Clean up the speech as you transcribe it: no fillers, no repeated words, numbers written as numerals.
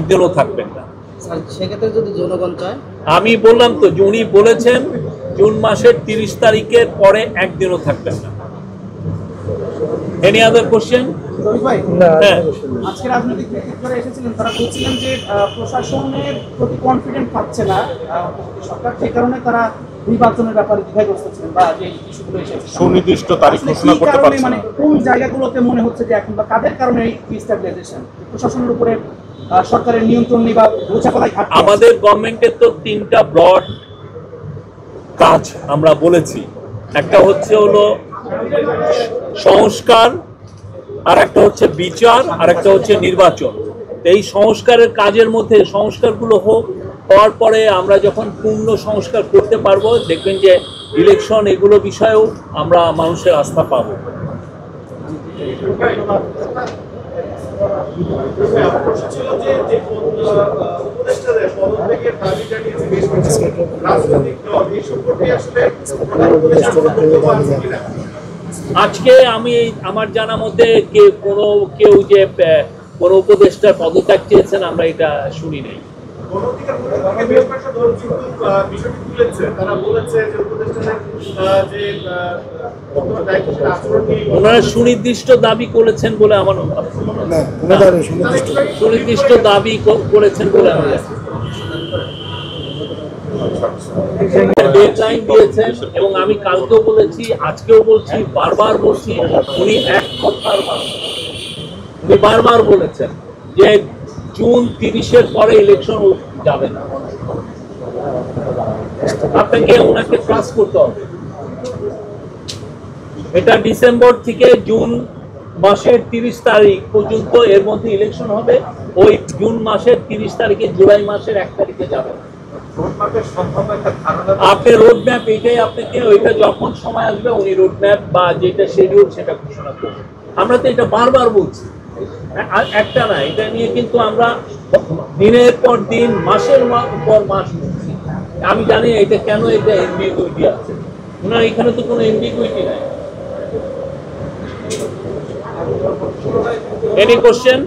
একদিনও থাকবেন না। সেক্ষেত্রে যদি জনগণ চায়, আমি বললাম তো যে উনি বলেছেন জুন মাসের 30 তারিখের পরে একদিনও থাকবেন না। Any other question? আজকে রাজনৈতিক ব্যক্তিত্বরা এসেছিলেন, তারা বলছিলেন যে প্রশাসনের প্রতি কনফিডেন্ট পাচ্ছে না সরকার, সেই কারণে তারা নির্বাচনের ব্যাপারে দ্বিধাগ্রস্ত ছিলেন বা যে ইস্যুগুলো এসেছে সুনির্দিষ্ট তারিখ ঘোষণা করতে পারছে মানে কোন জায়গাগুলোতে মনে হচ্ছে যে এখন বা কাদের কারণে এই ডিস্টেবিলাইজেশন, প্রশাসনের উপরে সরকারের নিয়ন্ত্রণ নেই বা বোঝাপড়ায় ঘাটতি? আমাদের গভর্নমেন্টের তো 3টা ব্রড কাজ আমরা বলেছি। একটা হচ্ছে হলো সংস্কার, আর একটা হচ্ছে বিচার, আর একটা হচ্ছে নির্বাচন। এই সংস্কারের কাজের মধ্যে সংস্কারগুলো হওয়ার পরে আমরা যখন পূর্ণ সংস্কার করতে পারবো, দেখবেন যে ইলেকশন এগুলো বিষয়েও আমরা মানুষের আস্থা পাবো। আজকে আমি আমার জানা মধ্যে কেউ যে কোনো উপদেষ্টার পদত্যাগ চেয়েছেন আমরা এটা শুনি নাই। ওনারা সুনির্দিষ্ট দাবি করেছেন বলে আমার সুনির্দিষ্ট দাবি করেছেন বলে আমার ডেডলাইন দিয়েছেন, এবং আমি কালকেও বলেছি, আজকেও বলছি, বারবার বলছি, উনি এক কথার মানুষ। উনি বারবার বলেছেন যে জুন 30-এর পরে ইলেকশন যাবে না। আপনাকে ওনাকে ট্রাস্ট করতে হবে। এটা ডিসেম্বর থেকে জুন মাসের 30 তারিখ পর্যন্ত এর মধ্যে ইলেকশন হবে। ওই জুন মাসের 30 তারিখে জুলাই মাসের 1 তারিখে যাবে। আপনি রোড ম্যাপ, এটাই আপনাকে ওইটা যখন সময় আসবে উনি রোড ম্যাপ বা যেটা শিডিউল সেটা ঘোষণা করবেন। আমরা তো এটা বারবার বলছি, একটা না, এটা নিয়ে কিন্তু আমরা দিনের পর দিন, মাসের পর মাস বলছি। আমি জানি এটা কেন এটা এমবিগুইটি আছে, ওনার এখানে তো কোনো এমবিগুইটি নাই। Any question?